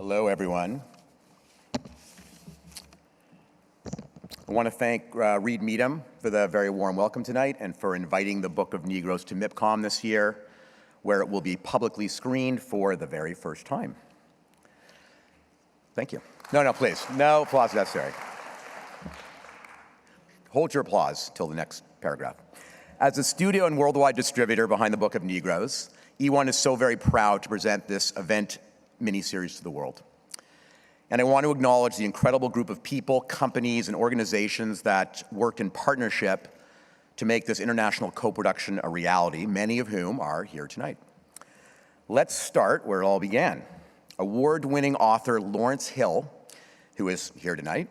Hello, everyone. I want to thank Reed Meadham for the very warm welcome tonight and for inviting the Book of Negroes to MIPCOM this year, where it will be publicly screened for the very first time. Thank you. No, please. No applause necessary. Hold your applause till the next paragraph. As a studio and worldwide distributor behind the Book of Negroes, E1 is so very proud to present this event miniseries to the world. And I want to acknowledge the incredible group of people, companies, and organizations that worked in partnership to make this international co-production a reality, many of whom are here tonight. Let's start where it all began. Award-winning author Lawrence Hill, who is here tonight,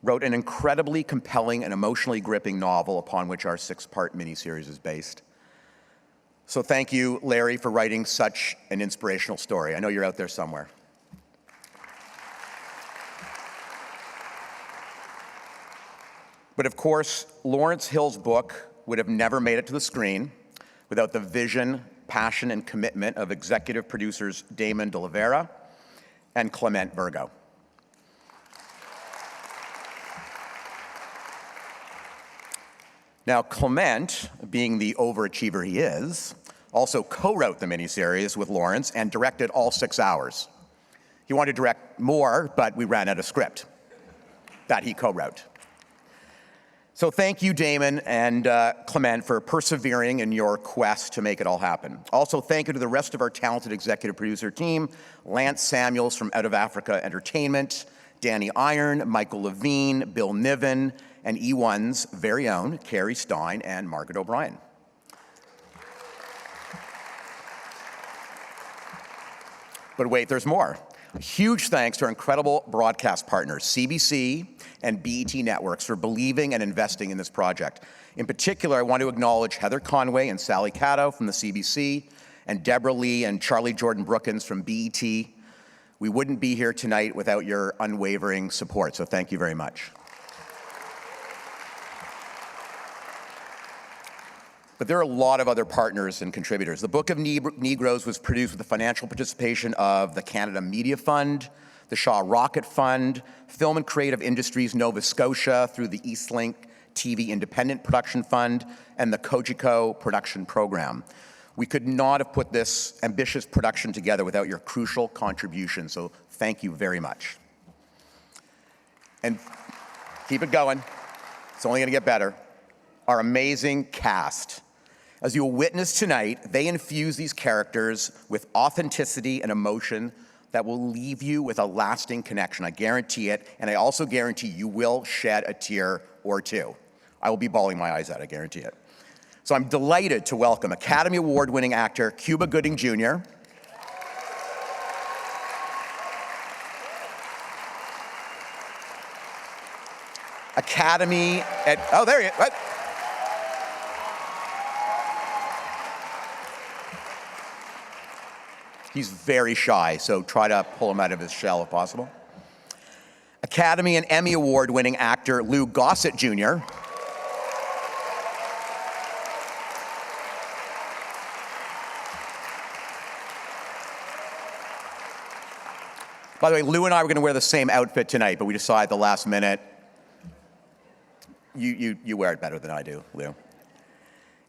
wrote an incredibly compelling and emotionally gripping novel upon which our 6-part miniseries is based. So thank you, Larry, for writing such an inspirational story. I know you're out there somewhere. But of course, Lawrence Hill's book would have never made it to the screen without the vision, passion, and commitment of executive producers Damon de Oliveira and Clement Virgo. Now, Clement, being the overachiever he is, also co-wrote the miniseries with Lawrence and directed all 6 hours. He wanted to direct more, but we ran out of script that he co-wrote. So thank you, Damon and Clement, for persevering in your quest to make it all happen. Also, thank you to the rest of our talented executive producer team, Lance Samuels from Out of Africa Entertainment, Danny Iron, Michael Levine, Bill Niven, and E1's very own Carrie Stein and Margaret O'Brien. But wait, there's more. A huge thanks to our incredible broadcast partners, CBC and BET Networks, for believing and investing in this project. In particular, I want to acknowledge Heather Conway and Sally Caddo from the CBC, and Deborah Lee and Charlie Jordan Brookins from BET. We wouldn't be here tonight without your unwavering support, so thank you very much. But there are a lot of other partners and contributors. The Book of Negroes was produced with the financial participation of the Canada Media Fund, the Shaw Rocket Fund, Film and Creative Industries Nova Scotia through the Eastlink TV Independent Production Fund, and the Kojiko Production Program. We could not have put this ambitious production together without your crucial contribution, so thank you very much. And keep it going. It's only gonna get better. Our amazing cast. As you'll witness tonight, they infuse these characters with authenticity and emotion that will leave you with a lasting connection. I guarantee it, and I also guarantee you will shed a tear or two. I will be bawling my eyes out, I guarantee it. So I'm delighted to welcome Academy Award-winning actor Cuba Gooding Jr., oh, there he is. What? He's very shy, so try to pull him out of his shell if possible. Academy and Emmy Award-winning actor Lou Gossett Jr. By the way, Lou and I were going to wear the same outfit tonight, but we decided at the last minute, you wear it better than I do, Lou.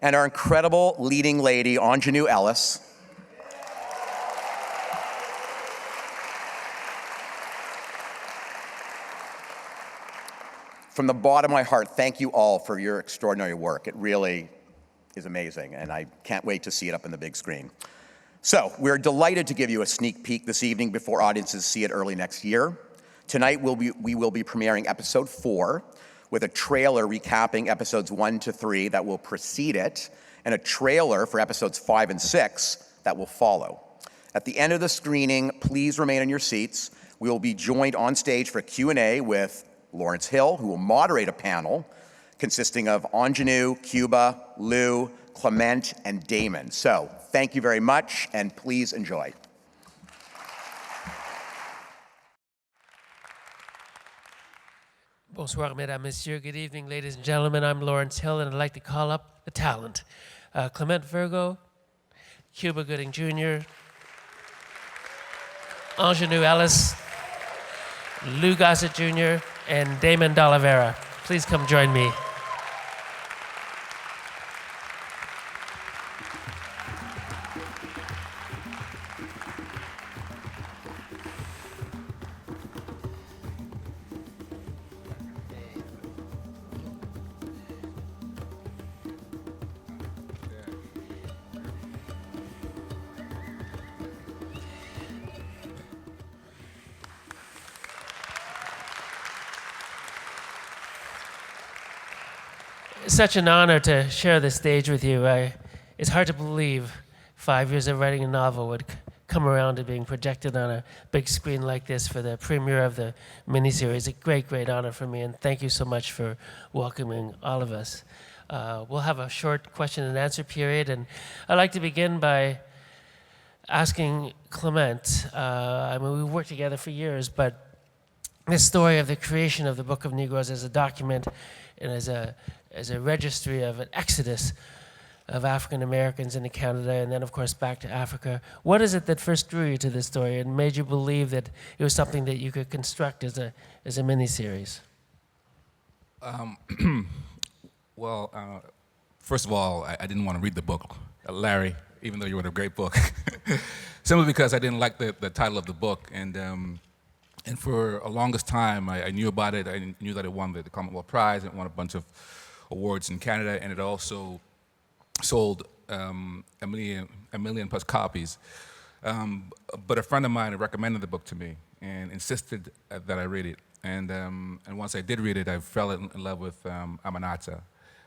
And our incredible leading lady, Aunjanue Ellis. From the bottom of my heart, thank you all for your extraordinary work. It really is amazing, and I can't wait to see it up on the big screen. So, we're delighted to give you a sneak peek this evening before audiences see it early next year. Tonight, we will be premiering episode 4 with a trailer recapping episodes 1 to 3 that will precede it, and a trailer for episodes 5 and 6 that will follow. At the end of the screening, please remain in your seats. We will be joined on stage for Q&A with Lawrence Hill, who will moderate a panel consisting of Aunjanue, Cuba, Lou, Clement, and Damon. So, thank you very much, and please enjoy. Bonsoir, mesdames, messieurs. Good evening, ladies and gentlemen. I'm Lawrence Hill, and I'd like to call up the talent. Clement Virgo, Cuba Gooding Jr., Aunjanue Ellis, Lou Gossett Jr., and Damon D'Oliveira. Please come join me. Such an honor to share the stage with you. It's hard to believe 5 years of writing a novel would come around to being projected on a big screen like this for the premiere of the miniseries. A great, great honor for me, and thank you so much for welcoming all of us. We'll have a short question and answer period, and I'd like to begin by asking Clement. I mean, we've worked together for years, but this story of the creation of the Book of Negroes as a document and as a registry of an exodus of African Americans into Canada and then, of course, back to Africa. What is it that first drew you to this story and made you believe that it was something that you could construct as a miniseries? Well, first of all, I didn't want to read the book, Larry, even though you wrote a great book, simply because I didn't like the title of the book. And for a longest time, I knew about it. I knew that it won the Commonwealth Prize. It won a bunch of awards in Canada, and it also sold a million plus copies. But a friend of mine recommended the book to me and insisted that I read it. And once I did read it, I fell in love with Aminata.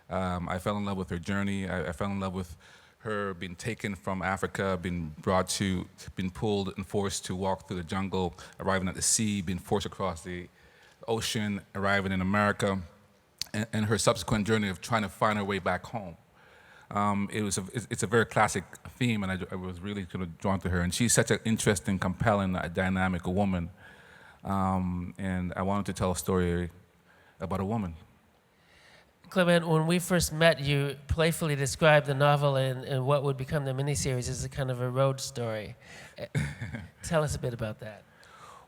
I fell in love with her journey. I fell in love with her being taken from Africa, being pulled and forced to walk through the jungle, arriving at the sea, being forced across the ocean, arriving in America, and her subsequent journey of trying to find her way back home. It's a very classic theme, and I was really kind of drawn to her. And she's such an interesting, compelling, dynamic woman. And I wanted to tell a story about a woman. Clement, when we first met, you playfully described the novel and what would become the miniseries as a kind of a road story. Tell us a bit about that.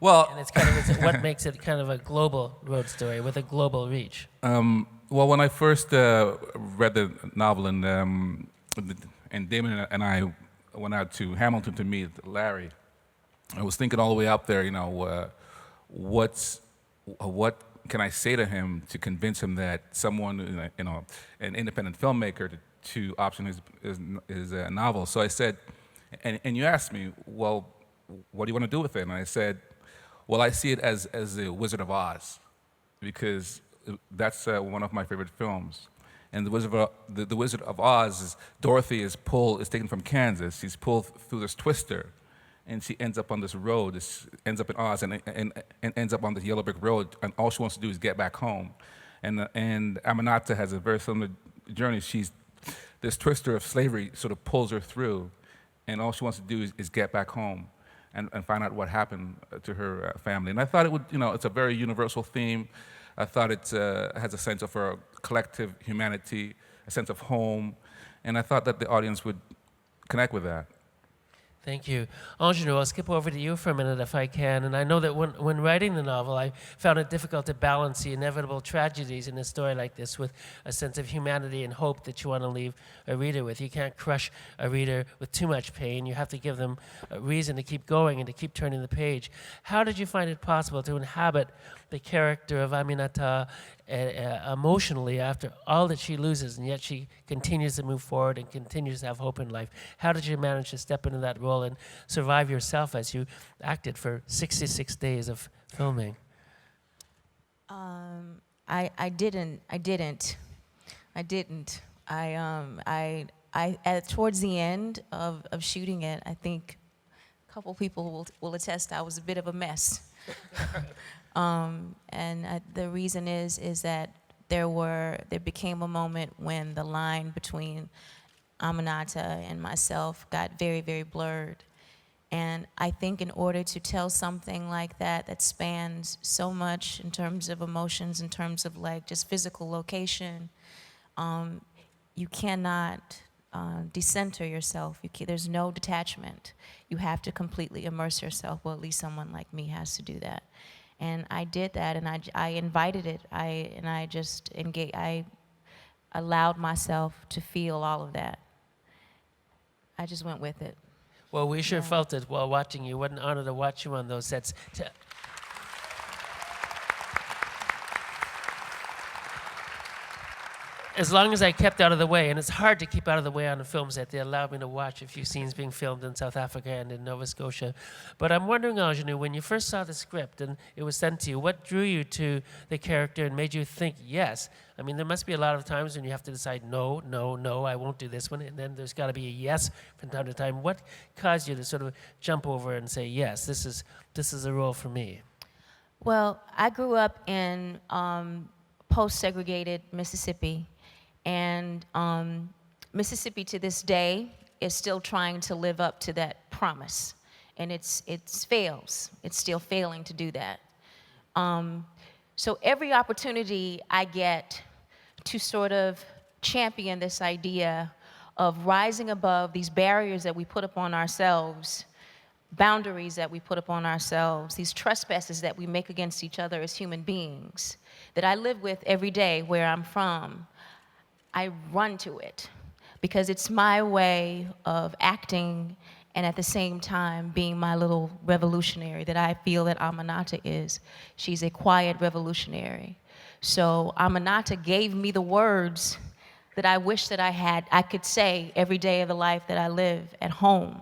Well, And it's kind of what makes it kind of a global road story with a global reach. Well, when I first read the novel, and Damon and I went out to Hamilton to meet Larry, I was thinking all the way up there, you know, what can I say to him to convince him that someone, you know, an independent filmmaker to option his novel? So I said, and you asked me, well, what do you want to do with it? And I said, well, I see it as the Wizard of Oz, because that's one of my favorite films. And the Wizard of Oz is Dorothy is taken from Kansas. She's pulled through this twister, and she ends up on this road. Ends up in Oz, and ends up on this yellow brick road. And all she wants to do is get back home. And Aminata has a very similar journey. This twister of slavery sort of pulls her through, and all she wants to do is get back home and find out what happened to her family. And I thought it would, you know, it's a very universal theme. I thought it has a sense of a collective humanity, a sense of home, and I thought that the audience would connect with that. Thank you. Aunjanue, I'll skip over to you for a minute if I can. And I know that when writing the novel, I found it difficult to balance the inevitable tragedies in a story like this with a sense of humanity and hope that you want to leave a reader with. You can't crush a reader with too much pain. You have to give them a reason to keep going and to keep turning the page. How did you find it possible to inhabit the character of Aminata emotionally after all that she loses, and yet she continues to move forward and continues to have hope in life? How did you manage to step into that role and survive yourself as you acted for 66 days of filming? I didn't. Towards the end of shooting it, I think a couple people will attest I was a bit of a mess. The reason is that there became a moment when the line between Aminata and myself got very, very blurred. And I think in order to tell something like that spans so much in terms of emotions, in terms of like just physical location, you cannot decenter yourself. There's no detachment. You have to completely immerse yourself. Well, at least someone like me has to do that. And I did that, and I invited it. I just engaged. I allowed myself to feel all of that. I just went with it. Well, we sure felt it while watching you. What an honor to watch you on those sets. As long as I kept out of the way, and it's hard to keep out of the way on a film set, they allowed me to watch a few scenes being filmed in South Africa and in Nova Scotia. But I'm wondering, Aunjanue, when you first saw the script and it was sent to you, what drew you to the character and made you think yes? I mean, there must be a lot of times when you have to decide, no, no, no, I won't do this one, and then there's got to be a yes from time to time. What caused you to sort of jump over and say, yes, this is a role for me? Well, I grew up in post-segregated Mississippi. And Mississippi to this day is still trying to live up to that promise. And it fails. It's still failing to do that. So every opportunity I get to sort of champion this idea of rising above these barriers that we put upon ourselves, boundaries that we put upon ourselves, these trespasses that we make against each other as human beings, that I live with every day where I'm from, I run to it because it's my way of acting and at the same time being my little revolutionary that I feel that Aminata is. She's a quiet revolutionary. So Aminata gave me the words that I wish that I could say every day of the life that I live at home.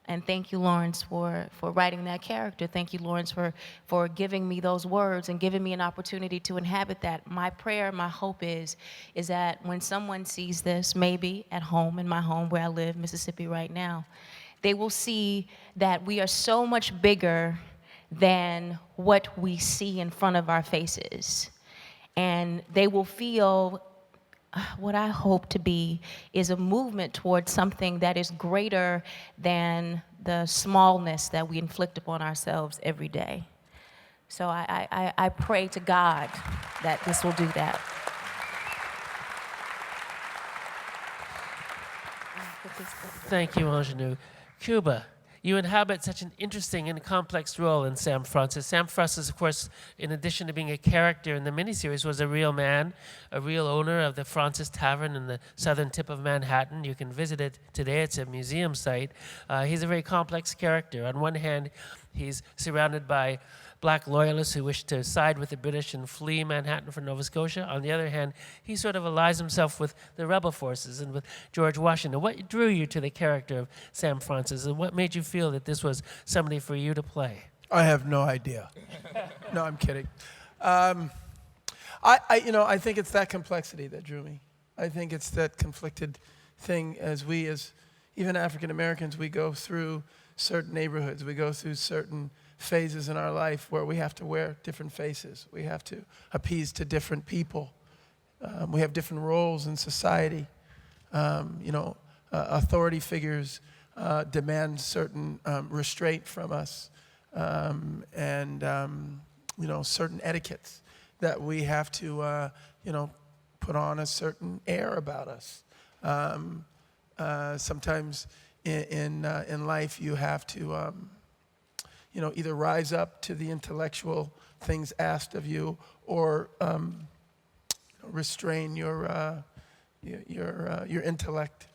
And thank you, Lawrence, for writing that character. Thank you, Lawrence, for giving me those words and giving me an opportunity to inhabit that. My prayer, my hope is that when someone sees this, maybe at home, in my home where I live, Mississippi right now, they will see that we are so much bigger than what we see in front of our faces. And they will feel what I hope to be is a movement towards something that is greater than the smallness that we inflict upon ourselves every day. So I pray to God that this will do that. Thank you, Aunjanue. Cuba, you inhabit such an interesting and complex role in Sam Francis. Sam Francis, of course, in addition to being a character in the miniseries, was a real man, a real owner of the Francis Tavern in the southern tip of Manhattan. You can visit it today. It's a museum site. He's a very complex character. On one hand, he's surrounded by black loyalists who wish to side with the British and flee Manhattan for Nova Scotia. On the other hand, he sort of allies himself with the rebel forces and with George Washington. What drew you to the character of Sam Francis, and what made you feel that this was somebody for you to play? I have no idea. No, I'm kidding. I think it's that complexity that drew me. I think it's that conflicted thing as even African Americans, we go through certain neighborhoods, we go through certain phases in our life where we have to wear different faces. We have to appease to different people. We have different roles in society. Authority figures demand certain restraint from us and certain etiquettes that we have to, put on a certain air about us. Sometimes in life you have to either rise up to the intellectual things asked of you, or restrain your intellect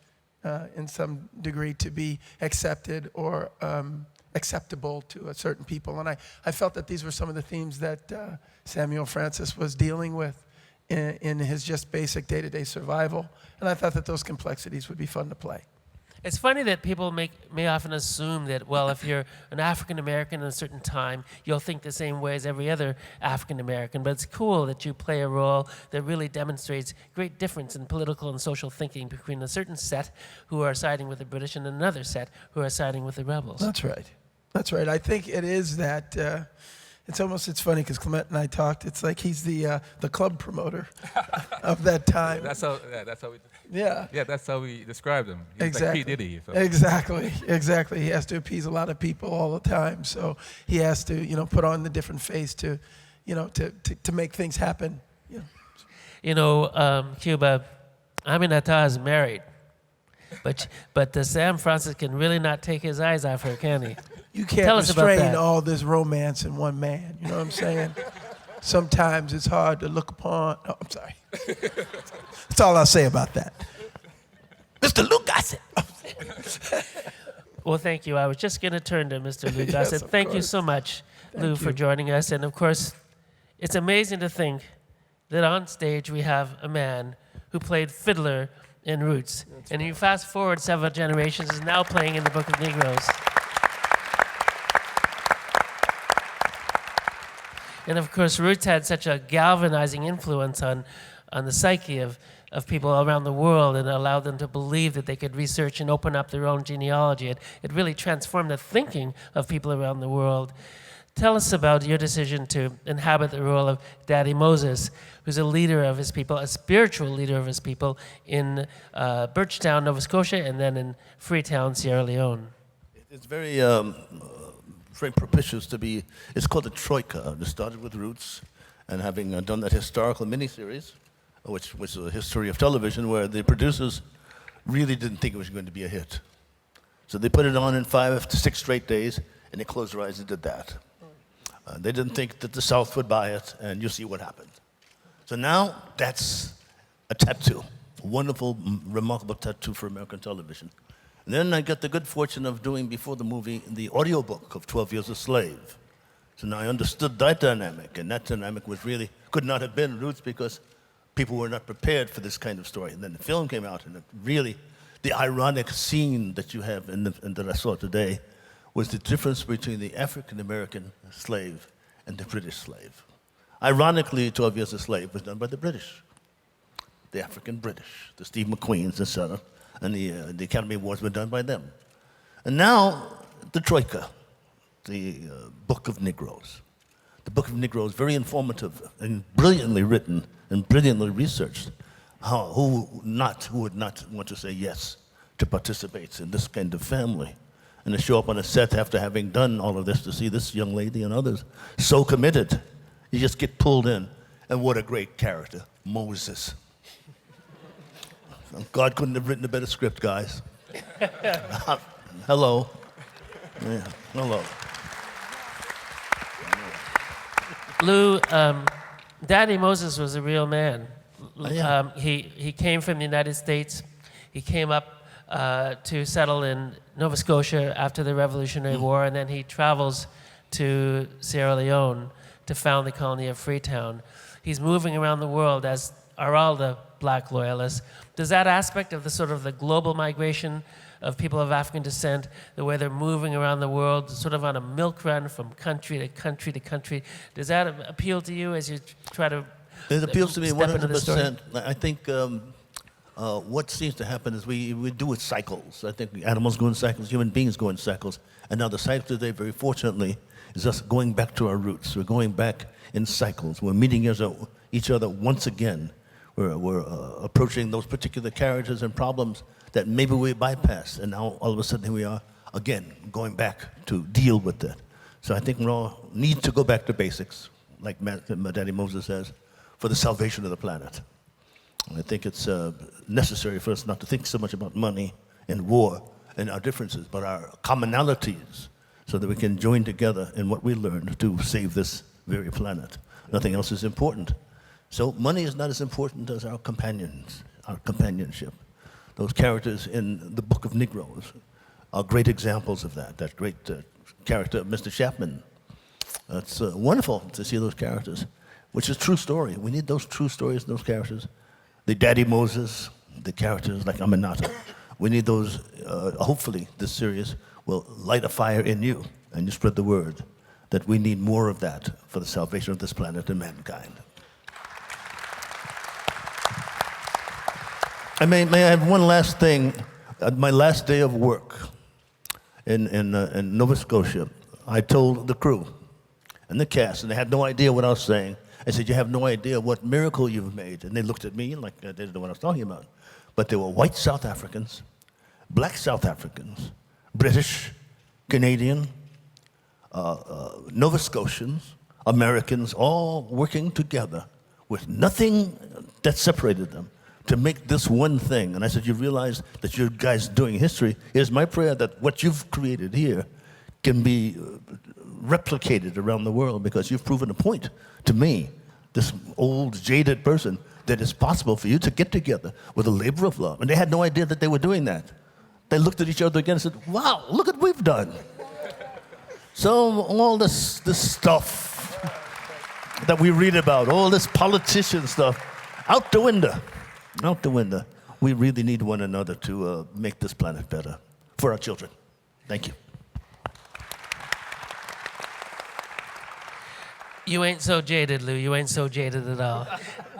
in some degree to be accepted or acceptable to a certain people. And I felt that these were some of the themes that Samuel Francis was dealing with in his just basic day-to-day survival. And I thought that those complexities would be fun to play. It's funny that people may often assume that, well, if you're an African American in a certain time, you'll think the same way as every other African American. But it's cool that you play a role that really demonstrates great difference in political and social thinking between a certain set who are siding with the British and another set who are siding with the rebels. That's right. That's right. I think it is that. It's funny because Clement and I talked. It's like he's the club promoter of that time. That's how we. Yeah. Yeah, that's how we described him. He's Exactly. like P. Diddy. So. Exactly. He has to appease a lot of people all the time. So he has to, put on the different face to make things happen. Cuba, Aminata is married. But the Sam Francis can really not take his eyes off her, can he? You can't Tell us about restrain that. all this romance in one man. You know what I'm saying? Sometimes it's hard to look upon. Oh, I'm sorry. That's all I'll say about that. Mr. Lou Gossett. Well, thank you. I was just going to turn to Mr. Lou Yes, Gossett. of Thank you course. so much, Lou, for you. joining us. And of course, it's amazing to think that on stage we have a man who played fiddler in Roots. And you fast forward several generations, is now playing in the Book of Negroes. And of course, Roots had such a galvanizing influence on the psyche of people around the world, and allowed them to believe that they could research and open up their own genealogy. It really transformed the thinking of people around the world. Tell us about your decision to inhabit the role of Daddy Moses, who's a leader of his people, a spiritual leader of his people in Birchtown, Nova Scotia, and then in Freetown, Sierra Leone. It's very propitious to be, it's called a troika. It started with Roots, and having done that historical miniseries, which was a history of television, where the producers really didn't think it was going to be a hit. So they put it on in 5 to 6 straight days, and they closed their eyes and did that. They didn't think that the South would buy it, and you see what happened. So now that's a tattoo, a wonderful, remarkable tattoo for American television. And then I got the good fortune of doing, before the movie, the audiobook of 12 Years a Slave. So now I understood that dynamic, and that dynamic was really, could not have been Roots, because people were not prepared for this kind of story. And then the film came out, and it really, the ironic scene that you have and that I saw today was the difference between the African-American slave and the British slave. Ironically, 12 Years a Slave was done by the British, the African British, the Steve McQueens, etc., and the Academy Awards were done by them. And now, the Troika, the Book of Negroes. The Book of Negroes, very informative and brilliantly written and brilliantly researched. Who would not want to say yes to participate in this kind of family? And to show up on a set after having done all of this, to see this young lady and others so committed. You just get pulled in. And what a great character, Moses. God couldn't have written a better script, guys. Hello. Yeah, hello. Lou, Daddy Moses was a real man. Yeah. He came from the United States. He came up to settle in Nova Scotia after the Revolutionary War, and then he travels to Sierra Leone to found the colony of Freetown. He's moving around the world, as are all the black loyalists. Does that aspect of the sort of the global migration of people of African descent, the way they're moving around the world, sort of on a milk run from country to country to country, does that appeal to you as you try to It appeals to me step into the story? 100%. I think what seems to happen is we do it cycles. I think animals go in cycles, human beings go in cycles. And now the cycle today, very fortunately, is us going back to our roots. We're going back in cycles. We're meeting each other once again. We're approaching those particular characters and problems that maybe we bypassed, and now all of a sudden here we are again going back to deal with that. So I think we all need to go back to basics, like Daddy Moses says, for the salvation of the planet. And I think it's necessary for us not to think so much about money and war and our differences, but our commonalities, so that we can join together in what we learned to save this very planet. Nothing else is important. So money is not as important as our companions, our companionship. Those characters in the Book of Negroes are great examples of that. That great character, Mr. Chapman. It's wonderful to see those characters, which is true story. We need those true stories, those characters. The Daddy Moses, the characters like Aminata. We need those, hopefully this series will light a fire in you and you spread the word that we need more of that for the salvation of this planet and mankind. May I have one last thing? My last day of work in Nova Scotia, I told the crew and the cast, and they had no idea what I was saying. I said, you have no idea what miracle you've made. And they looked at me like they didn't know what I was talking about. But they were white South Africans, black South Africans, British, Canadian, Nova Scotians, Americans, all working together with nothing that separated them to make this one thing. And I said, you realize that you guys doing history. Here's my prayer that what you've created here can be replicated around the world, because you've proven a point to me, this old, jaded person, that it's possible for you to get together with a labor of love. And they had no idea that they were doing that. They looked at each other again and said, wow, look what we've done. So all this stuff that we read about, all this politician stuff, out the window. Out the window. We really need one another to make this planet better for our children. Thank you. You ain't so jaded, Lou. You ain't so jaded at all.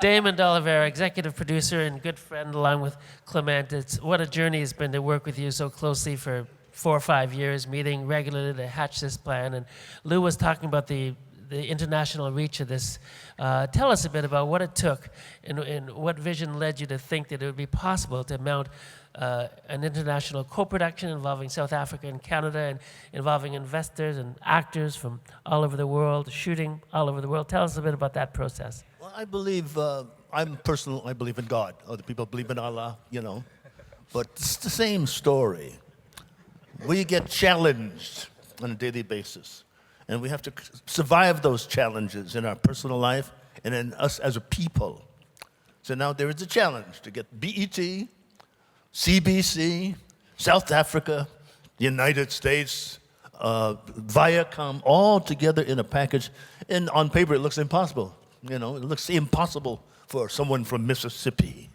Damon D'Oliveira, executive producer and good friend, along with Clement. What a journey it's been to work with you so closely for 4 or 5 years, meeting regularly to hatch this plan. And Lou was talking about the international reach of this. Tell us a bit about what it took and what vision led you to think that it would be possible to mount an international co-production involving South Africa and Canada, and involving investors and actors from all over the world, shooting all over the world. Tell us a bit about that process. Well, I believe, I believe in God. Other people believe in Allah, you know. But it's the same story. We get challenged on a daily basis. And we have to survive those challenges in our personal life and in us as a people. So now there is a challenge to get BET, CBC, South Africa, United States, Viacom, all together in a package. And on paper, it looks impossible. You know, it looks impossible for someone from Mississippi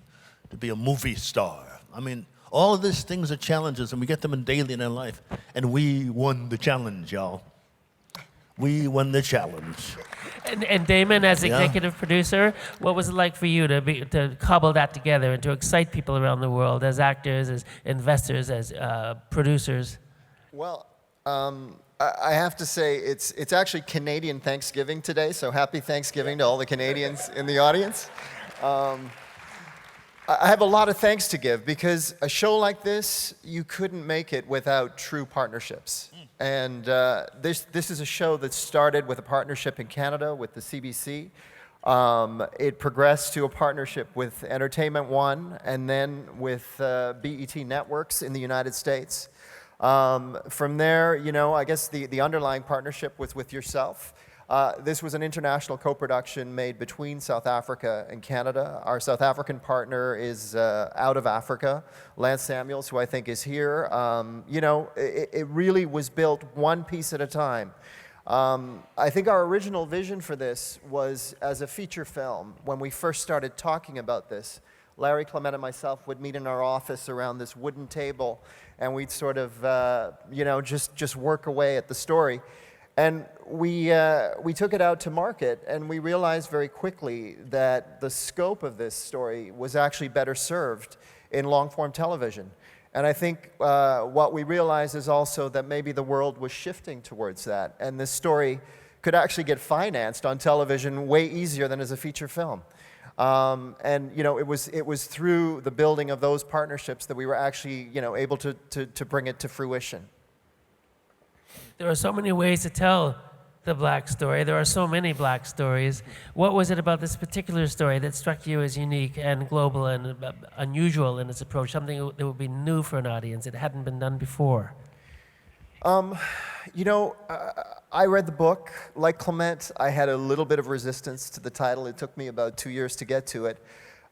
to be a movie star. I mean, all of these things are challenges, and we get them daily in our life. And we won the challenge, y'all. We won the challenge. And Damon, as executive producer, what was it like for you to cobble that together and to excite people around the world as actors, as investors, as producers? Well, I have to say it's actually Canadian Thanksgiving today, so happy Thanksgiving to all the Canadians in the audience. I have a lot of thanks to give, because a show like this, you couldn't make it without true partnerships. And this is a show that started with a partnership in Canada with the CBC. It progressed to a partnership with Entertainment One, and then with BET Networks in the United States. From there, you know, I guess the underlying partnership was with yourself. This was an international co-production made between South Africa and Canada. Our South African partner is out of Africa, Lance Samuels, who I think is here. You know, it really was built one piece at a time. I think our original vision for this was as a feature film. When we first started talking about this, Larry, Clement, and myself would meet in our office around this wooden table, and we'd sort of, you know, just work away at the story. And we took it out to market, and we realized very quickly that the scope of this story was actually better served in long-form television. And I think what we realized is also that maybe the world was shifting towards that, and this story could actually get financed on television way easier than as a feature film. And you know, it was through the building of those partnerships that we were actually, you know, able to bring it to fruition. There are so many ways to tell the black story. There are so many black stories. What was it about this particular story that struck you as unique and global and unusual in its approach, something that would be new for an audience? It hadn't been done before. You know, I read the book. Like Clement, I had a little bit of resistance to the title. It took me about 2 years to get to it.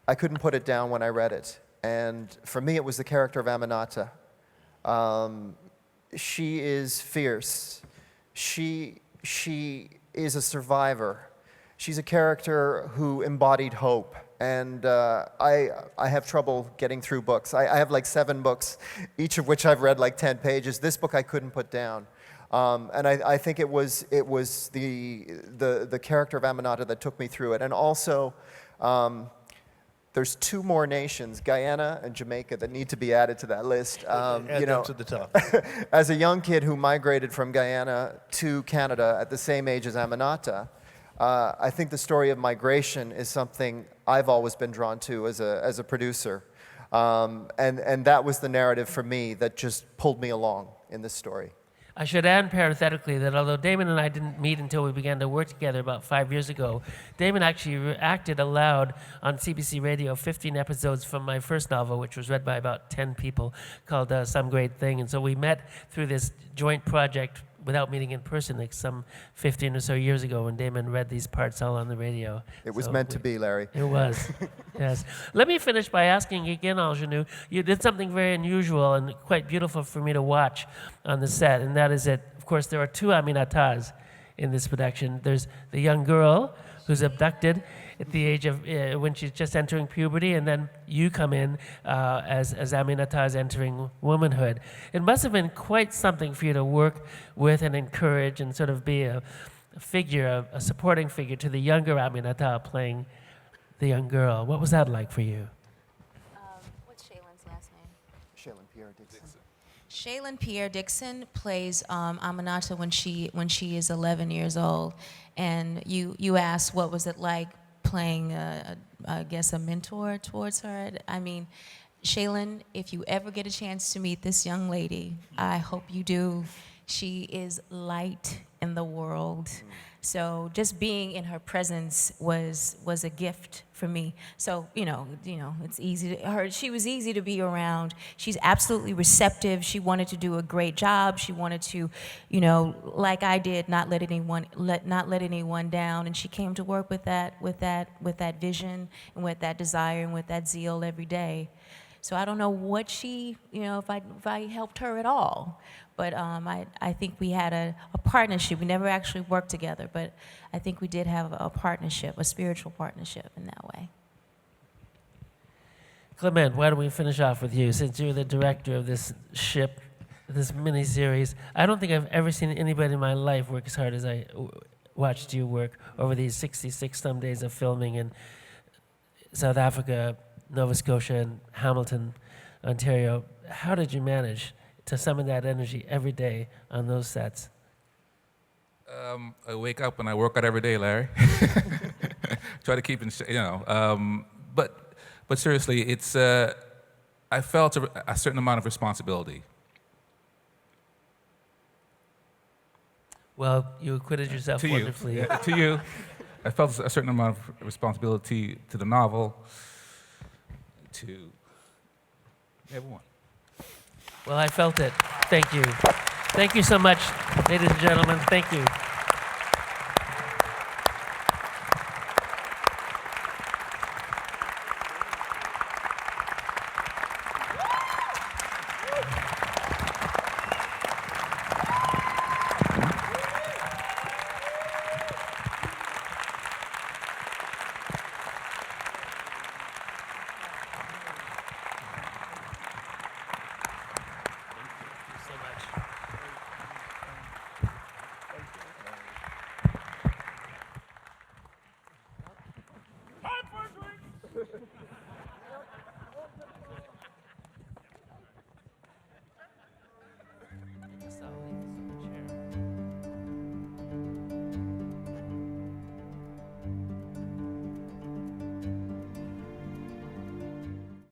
I couldn't put it down when I read it. And for me, it was the character of Aminata. She is fierce. She is a survivor. She's a character who embodied hope. And I have trouble getting through books. I have like 7 books, each of which I've read like 10 pages. This book I couldn't put down. And I think it was the character of Aminata that took me through it. And also, there's 2 more nations, Guyana and Jamaica, that need to be added to that list. Add you know, them to the top. as a young kid who migrated from Guyana to Canada at the same age as Aminata, I think the story of migration is something I've always been drawn to as a producer. And that was the narrative for me that just pulled me along in this story. I should add parenthetically that although Damon and I didn't meet until we began to work together about 5 years ago, Damon actually acted aloud on CBC Radio 15 episodes from my first novel, which was read by about 10 people, called Some Great Thing. And so we met through this joint project without meeting in person, like some 15 or so years ago when Damon read these parts all on the radio. It was So meant to be, Larry. It was, yes. Let me finish by asking again, Aunjanue, you did something very unusual and quite beautiful for me to watch on the set, and that is that, of course, there are two Aminatas in this production. There's the young girl who's abducted at the age of, when she's just entering puberty, and then you come in as Aminata is entering womanhood. It must have been quite something for you to work with and encourage and sort of be a figure, a supporting figure to the younger Aminata playing the young girl. What was that like for you? What's Shaylin's last name? Shaylin Pierre Dixon. Shaylin Pierre Dixon plays Aminata when she is 11 years old, and you asked what was it like playing, I guess, a mentor towards her. I mean, Shaylin, if you ever get a chance to meet this young lady, I hope you do. She is light in the world. So just being in her presence was a gift for me. So it's easy. She was easy to be around. She's absolutely receptive. She wanted to do a great job. She wanted to, like I did, not let anyone down. And she came to work with that vision and with that desire and with that zeal every day. So I don't know what she, if I helped her at all. But I think we had a partnership. We never actually worked together, but I think we did have a partnership, a spiritual partnership in that way. Clement, why don't we finish off with you, since you're the director of this ship, this miniseries. I don't think I've ever seen anybody in my life work as hard as I watched you work over these 66-some days of filming in South Africa, Nova Scotia, and Hamilton, Ontario. How did you manage to summon that energy every day on those sets? I wake up and I work out every day, Larry. Try to keep in, but seriously, it's I felt a certain amount of responsibility. Well, you acquitted yourself wonderfully. Yeah, to you, I felt a certain amount of responsibility to the novel, to everyone. Well, I felt it. Thank you. Thank you so much, ladies and gentlemen. Thank you.